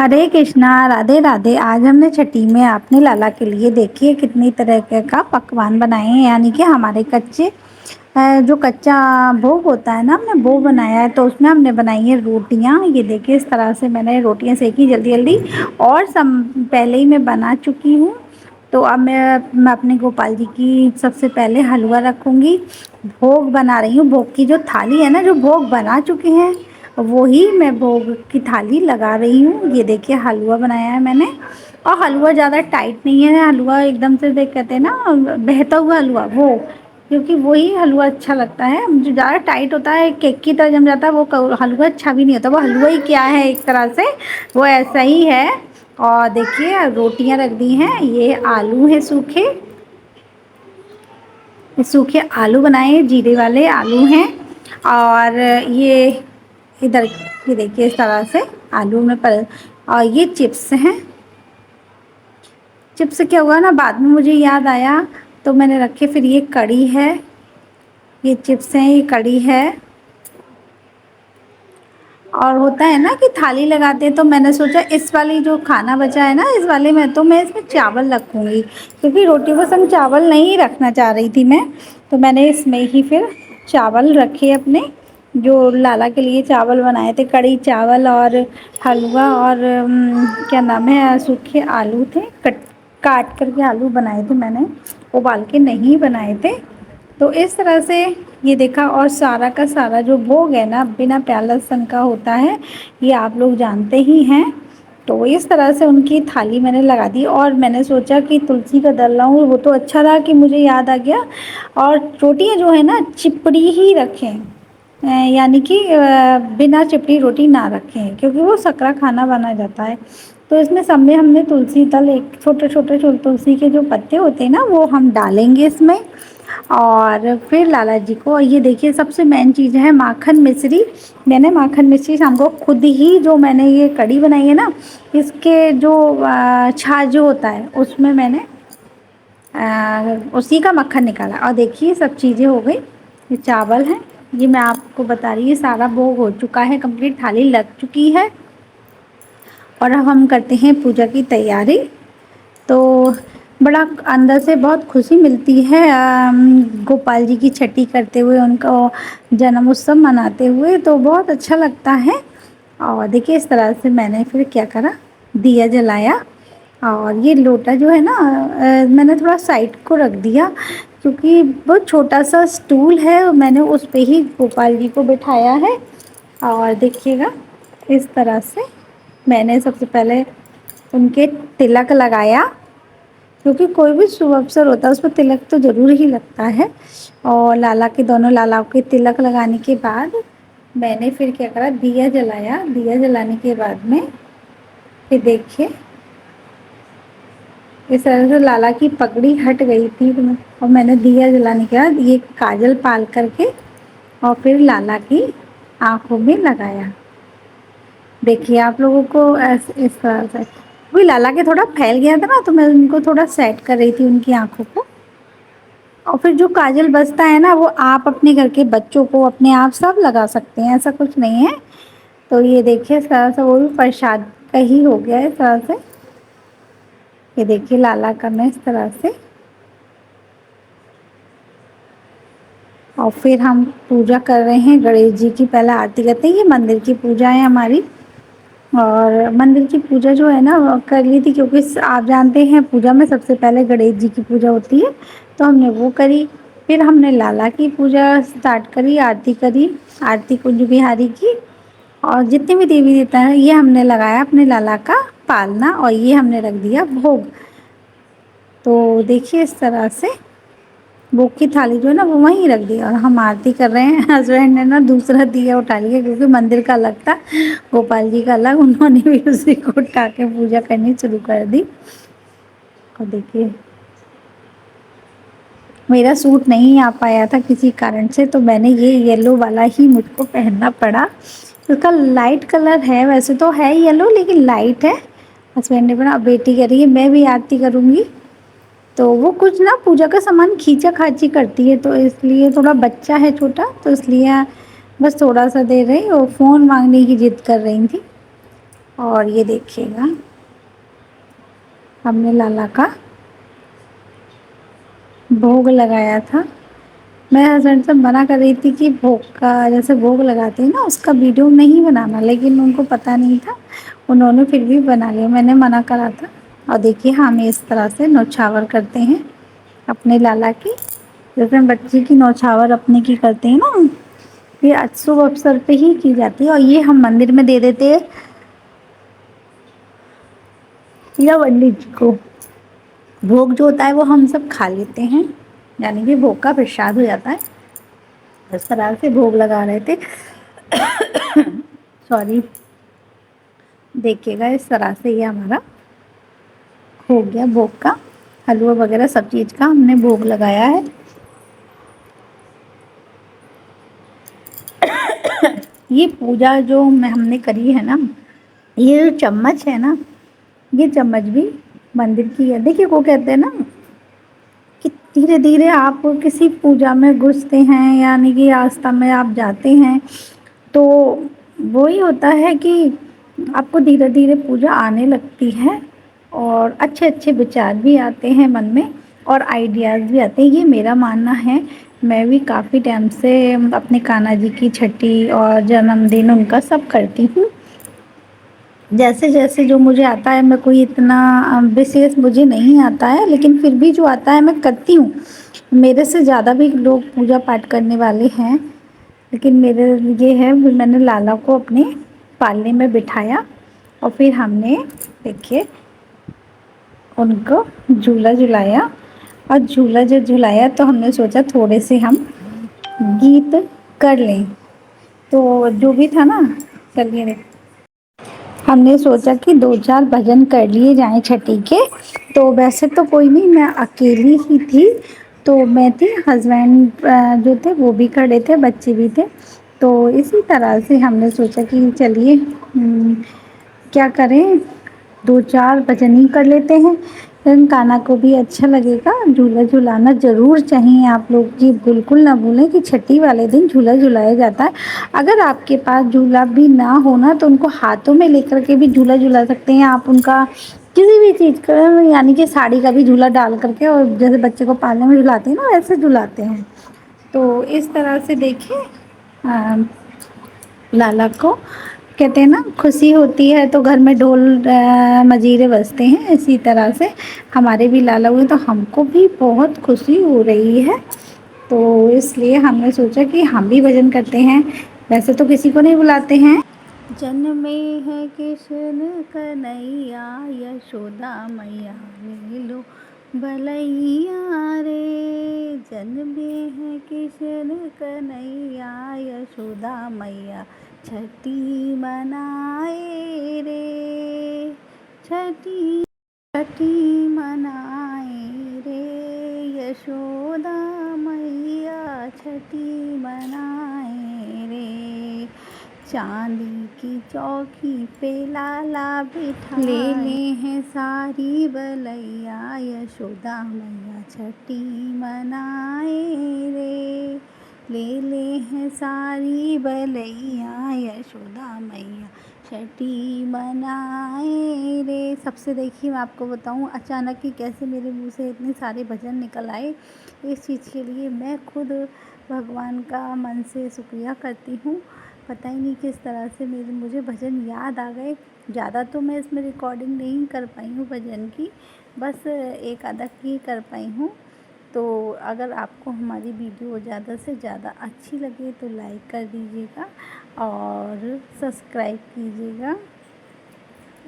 हरे कृष्णा, राधे राधे। आज हमने छठी में अपने लाला के लिए देखिए कितनी तरह के का पकवान बनाए हैं। यानी कि हमारे कच्चे जो कच्चा भोग होता है ना, हमने वो बनाया है। तो उसमें हमने बनाई है रोटियां। ये देखिए इस तरह से मैंने रोटियां सेकी जल्दी जल्दी, और पहले ही मैं बना चुकी हूँ। तो अब मैं अपने गोपाल जी की सबसे पहले हलवा रखूँगी। भोग बना रही हूँ। भोग की जो थाली है ना, जो भोग बना चुके हैं वो ही मैं भोग की थाली लगा रही हूँ। ये देखिए हलवा बनाया है मैंने। और हलवा ज़्यादा टाइट नहीं है, हलवा एकदम से देख कहते हैं ना, बहता हुआ हलवा वो, क्योंकि वही हलवा अच्छा लगता है। जो ज़्यादा टाइट होता है केक की तरह जम जाता है, वो हलवा अच्छा भी नहीं होता। वो हलवा ही क्या है, एक तरह से वो ऐसा ही है। और देखिए रोटियां रख दी हैं। ये आलू हैं सूखे, सूखे आलू बनाए, जीरे वाले आलू हैं। और ये इधर ये देखिए इस तरह से आलू में पर। और ये चिप्स हैं। चिप्स क्या हुआ ना, बाद में मुझे याद आया तो मैंने रखे। फिर ये कड़ी है, ये चिप्स हैं, ये कड़ी है। और होता है ना कि थाली लगाते हैं, तो मैंने सोचा इस वाली जो खाना बचा है ना, इस वाले में तो मैं इसमें चावल रखूँगी, क्योंकि रोटी के संग चावल नहीं रखना चाह रही थी मैं। तो मैंने इसमें ही फिर चावल रखे अपने, जो लाला के लिए चावल बनाए थे, कड़ी चावल और हलवा। और क्या नाम है, सूखे आलू थे, काट करके आलू बनाए थे मैंने, उबाल के नहीं बनाए थे। तो इस तरह से ये देखा। और सारा का सारा जो भोग है ना, बिना प्याज लहसुन का होता है, ये आप लोग जानते ही हैं। तो इस तरह से उनकी थाली मैंने लगा दी। और मैंने सोचा कि तुलसी का दल लाऊं, वो तो अच्छा रहा कि मुझे याद आ गया। और रोटियां जो है ना, चिपड़ी ही रखें। यानी कि बिना चिपड़ी रोटी ना रखें, क्योंकि वो सकरा खाना बना जाता है। तो इसमें सब में हमने तुलसी दल, एक छोटे छोटे तुलसी के जो पत्ते होते हैं ना, वो हम डालेंगे इसमें। और फिर लाला जी को ये देखिए सबसे मेन चीज़ है माखन मिश्री। मैंने माखन मिश्री शाम को खुद ही, जो मैंने ये कड़ी बनाई है ना, इसके जो छाछ जो होता है उसमें मैंने उसी का मक्खन निकाला। और देखिए सब चीज़ें हो गई। ये चावल है, ये मैं आपको बता रही हूँ, सारा भोग हो चुका है, कंप्लीट थाली लग चुकी है। और अब हम करते हैं पूजा की तैयारी। तो बड़ा अंदर से बहुत खुशी मिलती है गोपाल जी की छठी करते हुए, उनका जन्म उत्सव मनाते हुए, तो बहुत अच्छा लगता है। और देखिए इस तरह से मैंने फिर क्या करा, दिया जलाया। और ये लोटा जो है ना, मैंने थोड़ा साइड को रख दिया, क्योंकि बहुत छोटा सा स्टूल है, मैंने उस पे ही गोपाल जी को बिठाया है। और देखिएगा इस तरह से मैंने सबसे पहले उनके तिलक लगाया, क्योंकि कोई भी शुभ अवसर होता है उसमें तिलक तो ज़रूर ही लगता है। और लाला के, दोनों लालाओं के तिलक लगाने के बाद मैंने फिर क्या करा, दिया जलाया। दिया जलाने के बाद में फिर देखिए इस तरह से लाला की पगड़ी हट गई थी, और मैंने दिया जलाने के बाद ये काजल पाल करके और फिर लाला की आँखों में लगाया। देखिए आप लोगों को इस तरह से, वही लाला के थोड़ा फैल गया था ना, तो मैं उनको थोड़ा सेट कर रही थी उनकी आँखों को। और फिर जो काजल बचता है ना, वो आप अपने घर के बच्चों को, अपने आप सब लगा सकते हैं, ऐसा कुछ नहीं है। तो ये देखिए इस तरह से वो भी प्रसाद का ही हो गया है इस तरह से। ये देखिए लाला करना इस तरह से। और फिर हम पूजा कर रहे हैं गणेश जी की, पहले आरती करते हैं। ये मंदिर की पूजा है हमारी। और मंदिर की पूजा जो है ना कर ली थी, क्योंकि आप जानते हैं पूजा में सबसे पहले गणेश जी की पूजा होती है, तो हमने वो करी। फिर हमने लाला की पूजा स्टार्ट करी, आरती करी, आरती कुंज बिहारी की। और जितने भी देवी देवता हैं ये हमने लगाया अपने लाला का पालना, और ये हमने रख दिया भोग। तो देखिए इस तरह से भोग की थाली जो है ना वो वहीं रख दी, और हम आरती कर रहे हैं। हस्बैंड ने ना दूसरा दिया उठा लिया, क्योंकि मंदिर का अलग था, गोपाल जी का अलग, उन्होंने भी उसी को उठा के पूजा करनी शुरू कर दी। और देखिए मेरा सूट नहीं आ पाया था किसी कारण से, तो मैंने ये येलो वाला ही मुझको पहनना पड़ा। उसका लाइट कलर है, वैसे तो है येलो लेकिन लाइट है। हस्बैंड ने बोला अब बेटी कह रही है मैं भी आरती करूँगी, तो वो कुछ ना पूजा का सामान खींचा खाची करती है, तो इसलिए थोड़ा बच्चा है छोटा, तो इसलिए बस थोड़ा सा दे रही, और फ़ोन मांगने की जिद कर रही थी। और ये देखिएगा हमने लाला का भोग लगाया था। मैं हस्बैंड से मना कर रही थी कि भोग का जैसे भोग लगाते हैं ना उसका वीडियो नहीं बनाना, लेकिन उनको पता नहीं था, उन्होंने फिर भी बना लिया, मैंने मना करा था। और देखिए हम इस तरह से नौछावर करते हैं अपने लाला की, जैसे हम बच्चे की नौछावर अपने की करते हैं ना, ये शुभ अवसर पे ही की जाती है। और ये हम मंदिर में दे देते हैं या पंडित जी को। भोग जो होता है वो हम सब खा लेते हैं, यानी कि भोग का प्रसाद हो जाता है। इस तरह से भोग लगा रहे थे सॉरी, देखिएगा इस तरह से ये हमारा हो गया भोग का, हलवा वगैरह सब चीज़ का हमने भोग लगाया है। ये पूजा जो मैं हमने करी है ना, ये जो चम्मच है ना, ये चम्मच भी मंदिर की है। देखिए वो कहते हैं ना कि धीरे धीरे आप किसी पूजा में घुसते हैं, यानी कि आस्था में आप जाते हैं, तो वही होता है कि आपको धीरे धीरे पूजा आने लगती है और अच्छे अच्छे विचार भी आते हैं मन में और आइडियाज़ भी आते हैं, ये मेरा मानना है। मैं भी काफ़ी टाइम से अपने कान्हा जी की छठी और जन्मदिन उनका सब करती हूँ। जैसे जैसे जो मुझे आता है, मैं कोई इतना विशेष मुझे नहीं आता है, लेकिन फिर भी जो आता है मैं करती हूँ। मेरे से ज़्यादा भी लोग पूजा पाठ करने वाले हैं, लेकिन मेरे ये है मैंने लाला को अपने पालने में बिठाया और फिर हमने देखिए उनको झूला झुलाया। और झूला जब झुलाया तो हमने सोचा थोड़े से हम गीत कर लें, तो जो भी था ना, चलिए हमने सोचा कि दो चार भजन कर लिए जाएं छठी के। तो वैसे तो कोई नहीं, मैं अकेली ही थी, तो मैं थी, हस्बैंड जो थे वो भी खड़े थे, बच्चे भी थे। तो इसी तरह से हमने सोचा कि चलिए क्या करें, दो चार भजन ही कर लेते हैं, फिर कान्हा को भी अच्छा लगेगा। झूला झुलाना ज़रूर चाहिए आप लोग, जी बिल्कुल ना भूलें कि छठी वाले दिन झूला झुलाया जाता है। अगर आपके पास झूला भी ना हो ना, तो उनको हाथों में लेकर के भी झूला झुला सकते हैं आप उनका, किसी भी चीज़ का, यानी कि साड़ी का भी झूला डाल करके, और जैसे बच्चे को पालने में झुलाते हैं ना वैसे झुलाते हैं। तो इस तरह से देखिए लाला को कहते हैं ना खुशी होती है तो घर में ढोल मजीरे बजते हैं, इसी तरह से हमारे भी लाला हुए तो हमको भी बहुत खुशी हो रही है। तो इसलिए हमने सोचा कि हम भी भजन करते हैं, वैसे तो किसी को नहीं बुलाते हैं। जन्मे है कृष्ण कन्हैया यशोदा मैया ले लो भलैया रे, जन्मे है कृष्ण कन्हैया यशोदा मैया छठी मनाए रे, छठी छठी मनाए रे, यशोदा मैया छठी मनाए रे, चांदी की चौकी पे लाला बिठा ले ले हैं सारी बलैया, यशोदा मैया छठी मनाए रे, ले ले हैं सारी बलैया, यशोदा मैया छठी मनाए रे। सबसे देखिए मैं आपको बताऊं अचानक ही कैसे मेरे मुंह से इतने सारे भजन निकल आए, इस चीज़ के लिए मैं खुद भगवान का मन से शुक्रिया करती हूँ। पता ही नहीं किस तरह से मुझे भजन याद आ गए। ज़्यादा तो मैं इसमें रिकॉर्डिंग नहीं कर पाई हूँ भजन की, बस एक आधा ही कर पाई हूँ। तो अगर आपको हमारी वीडियो ज़्यादा से ज़्यादा अच्छी लगे तो लाइक कर दीजिएगा और सब्सक्राइब कीजिएगा।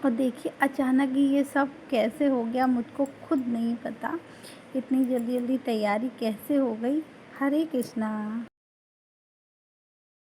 और देखिए अचानक ही ये सब कैसे हो गया मुझको खुद नहीं पता, इतनी जल्दी जल्दी तैयारी कैसे हो गई। हरे कृष्णा।